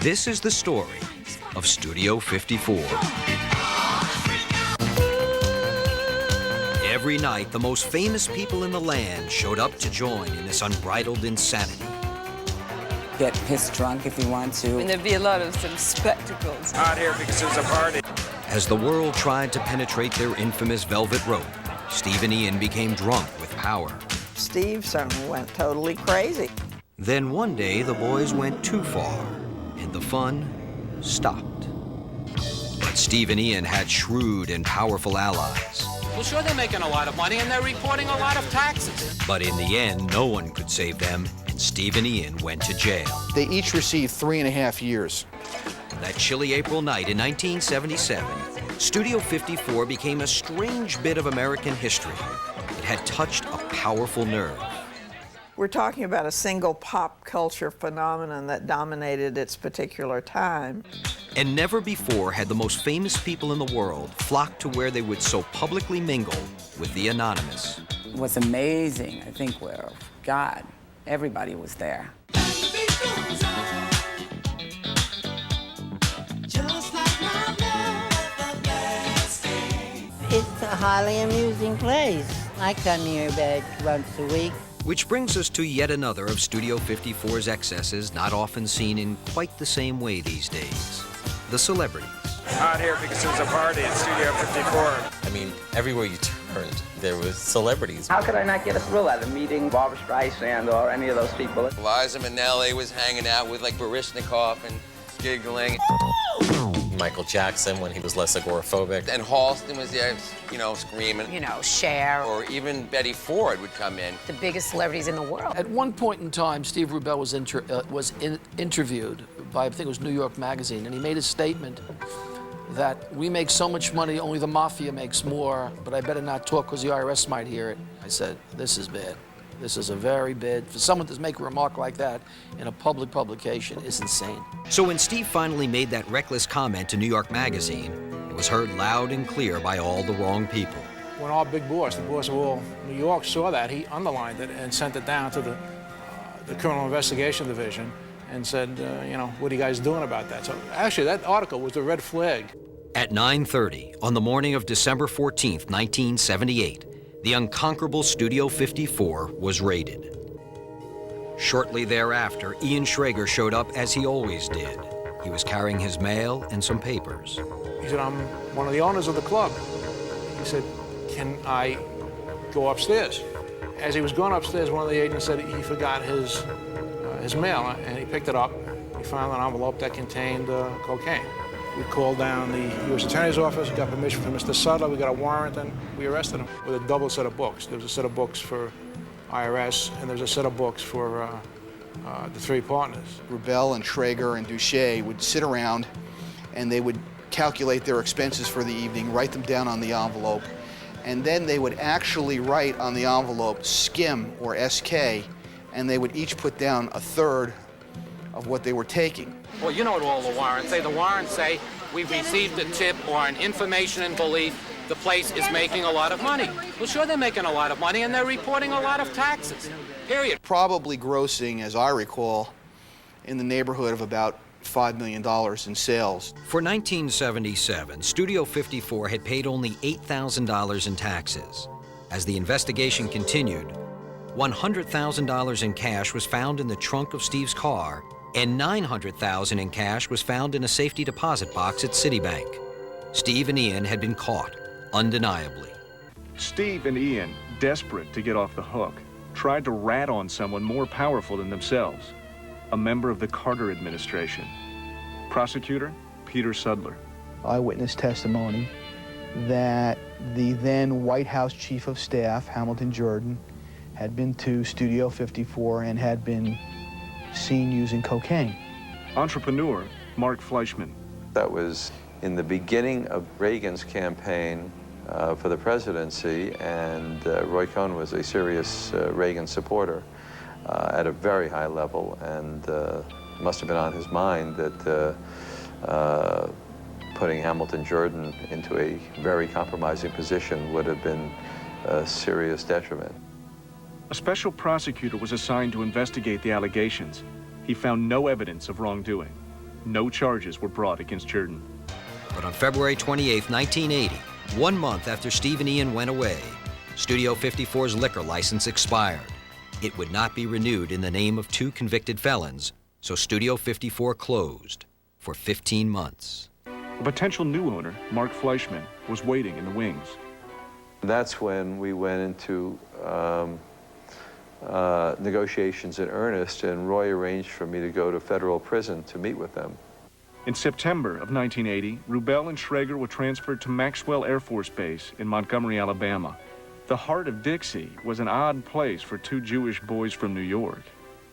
This is the story of Studio 54. Every night, the most famous people in the land showed up to join in this unbridled insanity. Get pissed drunk if you want to. And there'd be a lot of some spectacles. Out here because there's a party. As the world tried to penetrate their infamous velvet rope, Steve and Ian became drunk with power. Steve certainly went totally crazy. Then one day, the boys went too far, and the fun stopped. But Steve and Ian had shrewd and powerful allies. Well, sure, they're making a lot of money, and they're reporting a lot of taxes. But in the end, no one could save them, and Steve and Ian went to jail. They each received 3.5 years. That chilly April night in 1977, Studio 54 became a strange bit of American history. It had touched a powerful nerve. We're talking about a single pop culture phenomenon that dominated its particular time. And never before had the most famous people in the world flocked to where they would so publicly mingle with the anonymous. It was amazing, I think, where, God, everybody was there. It's a highly amusing place. I come here about once a week. Which brings us to yet another of Studio 54's excesses, not often seen in quite the same way these days. The celebrities. Out here because there's a party at Studio 54. I mean, everywhere you turned, there was celebrities. How could I not get a thrill out of meeting Barbra Streisand or any of those people? Liza Minnelli was hanging out with, like, Baryshnikov and giggling. Michael Jackson, when he was less agoraphobic. And Halston was there, you know, screaming. You know, Cher. Or even Betty Ford would come in. The biggest celebrities in the world. At one point in time, Steve Rubell was interviewed by, I think it was New York Magazine, and he made a statement that we make so much money, only the mafia makes more, but I better not talk because the IRS might hear it. I said, this is bad. This is a very bad, for someone to make a remark like that in a public publication is insane. So when Steve finally made that reckless comment to New York Magazine, it was heard loud and clear by all the wrong people. When our big boss, the boss of all New York, saw that, he underlined it and sent it down to the Criminal Investigation Division and said, you know, what are you guys doing about that? So actually, that article was a red flag. At 9:30 on the morning of December 14th, 1978, the unconquerable Studio 54 was raided. Shortly thereafter, Ian Schrager showed up as he always did. He was carrying his mail and some papers. He said, I'm one of the owners of the club. He said, can I go upstairs? As he was going upstairs, one of the agents said he forgot his mail, and he picked it up. He found an envelope that contained cocaine. We called down the U.S. Attorney's Office, got permission from Mr. Sutler, we got a warrant, and we arrested him with a double set of books. There was a set of books for IRS, and there's a set of books for the three partners. Rubell and Schrager and Duché would sit around and they would calculate their expenses for the evening, write them down on the envelope, and then they would actually write on the envelope SKIM or SK, and they would each put down a third of what they were taking. Well, you know what all the warrants say. The warrants say we've received a tip or an information and belief the place is making a lot of money. Well, sure, they're making a lot of money, and they're reporting a lot of taxes, period. Probably grossing, as I recall, in the neighborhood of about $5 million in sales. For 1977, Studio 54 had paid only $8,000 in taxes. As the investigation continued, $100,000 in cash was found in the trunk of Steve's car, and $900,000 in cash was found in a safety deposit box at Citibank. Steve and Ian had been caught, undeniably. Steve and Ian, desperate to get off the hook, tried to rat on someone more powerful than themselves, a member of the Carter administration. Prosecutor, Peter Sudler. Eyewitness testimony that the then White House Chief of Staff, Hamilton Jordan, had been to Studio 54 and had been seen using cocaine. Entrepreneur, Mark Fleischman. That was in the beginning of Reagan's campaign for the presidency, and Roy Cohn was a serious Reagan supporter at a very high level, and must have been on his mind that putting Hamilton Jordan into a very compromising position would have been a serious detriment. A special prosecutor was assigned to investigate the allegations. He found no evidence of wrongdoing. No charges were brought against Jordan. But on February 28, 1980, 1 month after Steve and Ian went away, Studio 54's liquor license expired. It would not be renewed in the name of 2 convicted felons, so Studio 54 closed for 15 months. A potential new owner, Mark Fleischman, was waiting in the wings. That's when we went into negotiations in earnest, and Roy arranged for me to go to federal prison to meet with them. In September of 1980, Rubel and Schrager were transferred to Maxwell Air Force Base in Montgomery, Alabama. The heart of Dixie was an odd place for 2 Jewish boys from New York.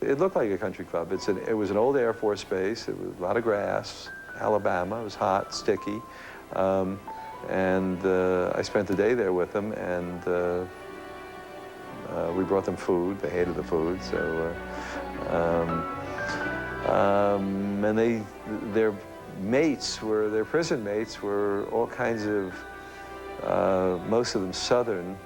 It looked like a country club. It was an old Air Force base. It was a lot of grass. Alabama. It was hot, sticky. I spent the day there with them, and we brought them food. They hated the food, so... and their prison mates were all kinds of, most of them Southern,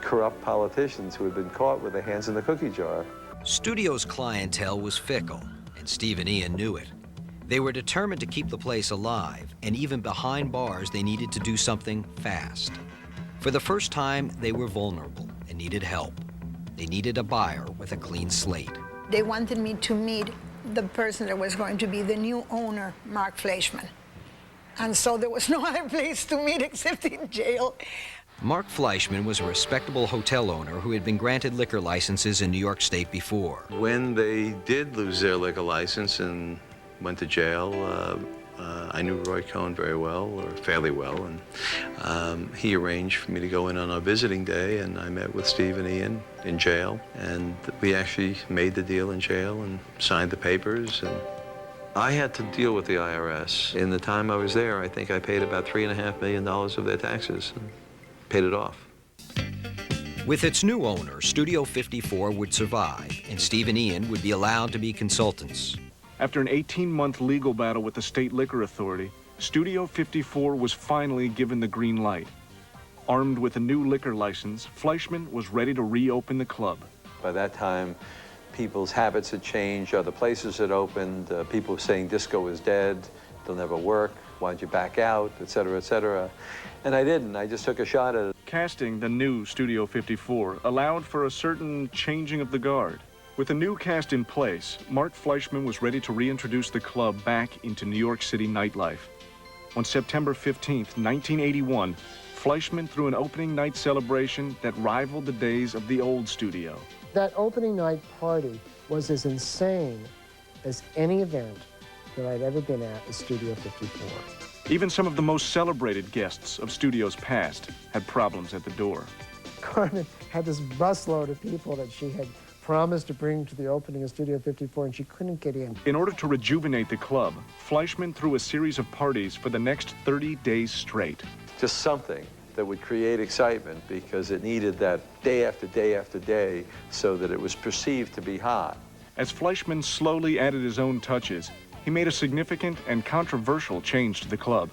corrupt politicians who had been caught with their hands in the cookie jar. Studio's clientele was fickle, and Steve and Ian knew it. They were determined to keep the place alive, and even behind bars, they needed to do something fast. For the first time, they were vulnerable and needed help. They needed a buyer with a clean slate. They wanted me to meet the person that was going to be the new owner, Mark Fleischman. And so there was no other place to meet except in jail. Mark Fleischman was a respectable hotel owner who had been granted liquor licenses in New York State before. When they did lose their liquor license and went to jail, I knew Roy Cohn very well, or fairly well, and he arranged for me to go in on our visiting day, and I met with Steve and Ian in jail, and we actually made the deal in jail and signed the papers. And I had to deal with the IRS. In the time I was there, I think I paid about $3.5 million of their taxes and paid it off. With its new owner, Studio 54 would survive, and Steve and Ian would be allowed to be consultants. After an 18-month legal battle with the State Liquor Authority, Studio 54 was finally given the green light. Armed with a new liquor license, Fleischman was ready to reopen the club. By that time, people's habits had changed, other places had opened, people were saying disco is dead, it'll never work, why'd you back out, et cetera, et cetera. And I didn't, I just took a shot at it. Casting the new Studio 54 allowed for a certain changing of the guard. With a new cast in place, Mark Fleischman was ready to reintroduce the club back into New York City nightlife. On September 15th, 1981, Fleischman threw an opening night celebration that rivaled the days of the old studio. That opening night party was as insane as any event that I'd ever been at Studio 54. Even some of the most celebrated guests of studios past had problems at the door. Carmen had this busload of people that she had promised to bring to the opening of Studio 54, and she couldn't get in. In order to rejuvenate the club, Fleischman threw a series of parties for the next 30 days straight. Just something that would create excitement, because it needed that day after day after day so that it was perceived to be hot. As Fleischman slowly added his own touches, he made a significant and controversial change to the club.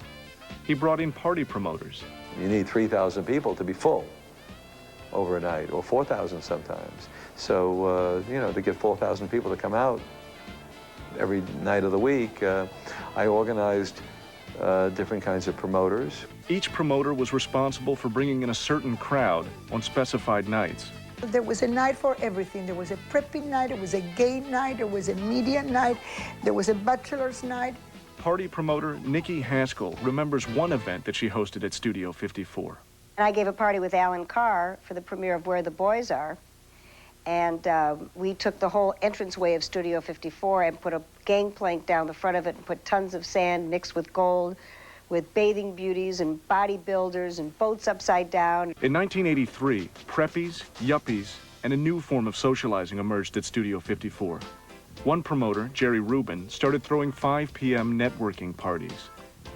He brought in party promoters. You need 3,000 people to be full overnight, or 4,000 sometimes. So, you know, to get 4,000 people to come out every night of the week, I organized different kinds of promoters. Each promoter was responsible for bringing in a certain crowd on specified nights. There was a night for everything. There was a prepping night, there was a gay night, there was a media night, there was a bachelor's night. Party promoter Nikki Haskell remembers one event that she hosted at Studio 54. And I gave a party with Alan Carr for the premiere of Where the Boys Are. And we took the whole entranceway of Studio 54 and put a gangplank down the front of it and put tons of sand mixed with gold, with bathing beauties and bodybuilders and boats upside down. In 1983, preppies, yuppies, and a new form of socializing emerged at Studio 54. One promoter, Jerry Rubin, started throwing 5 p.m. networking parties.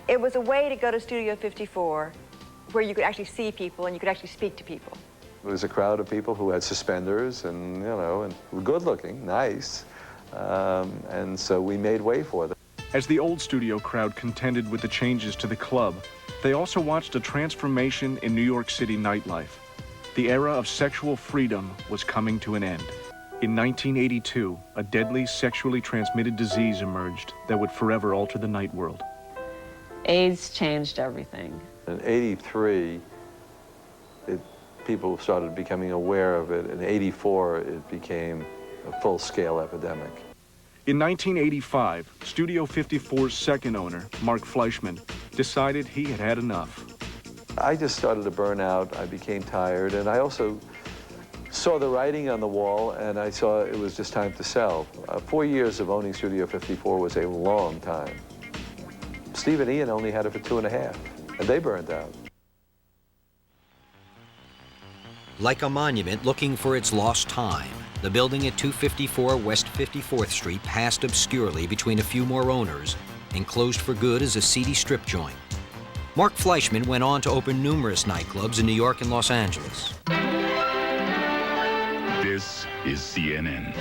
It was a way to go to Studio 54 where you could actually see people and you could actually speak to people. It was a crowd of people who had suspenders and, you know, and were good looking, nice. And so we made way for them. As the old studio crowd contended with the changes to the club, they also watched a transformation in New York City nightlife. The era of sexual freedom was coming to an end. In 1982, a deadly sexually transmitted disease emerged that would forever alter the night world. AIDS changed everything. In '83, people started becoming aware of it. In '84, it became a full-scale epidemic. In 1985, Studio 54's second owner, Mark Fleischman, decided he had had enough. I just started to burn out. I became tired, and I also saw the writing on the wall, and I saw it was just time to sell. 4 years of owning Studio 54 was a long time. Steve and Ian only had it for 2.5, and they burned out. Like a monument looking for its lost time, the building at 254 West 54th Street passed obscurely between a few more owners and closed for good as a seedy strip joint. Mark Fleischman went on to open numerous nightclubs in New York and Los Angeles. This is CNN.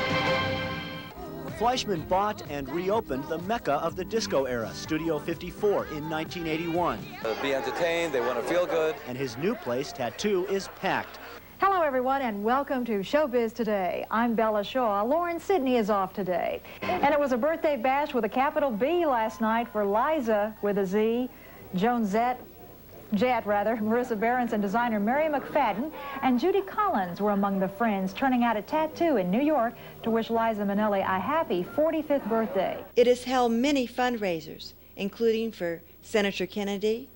Fleischman bought and reopened the mecca of the disco era, Studio 54, in 1981. Be entertained, they want to feel good. And his new place, Tattoo, is packed. Hello, everyone, and welcome to Showbiz Today. I'm Bella Shaw. Lauren Sidney is off today. And it was a birthday bash with a capital B last night for Liza with a Z, Joan Jett, Marissa Berenson, designer Mary McFadden, and Judy Collins were among the friends turning out at Tattoo in New York to wish Liza Minnelli a happy 45th birthday. It has held many fundraisers, including for Senator Kennedy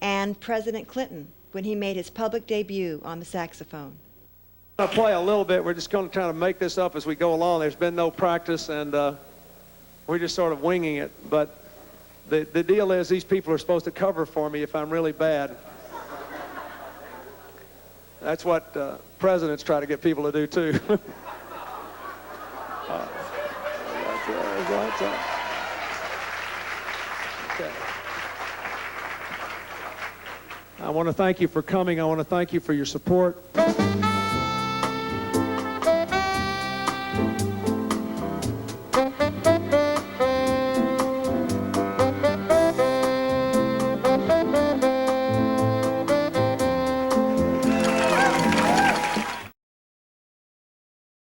and President Clinton when he made his public debut on the saxophone. I'll play a little bit. We're just going to try to make this up as we go along. There's been no practice, and we're just sort of winging it. But the deal is these people are supposed to cover for me if I'm really bad. That's what presidents try to get people to do, too. That's okay. I want to thank you for coming. I want to thank you for your support.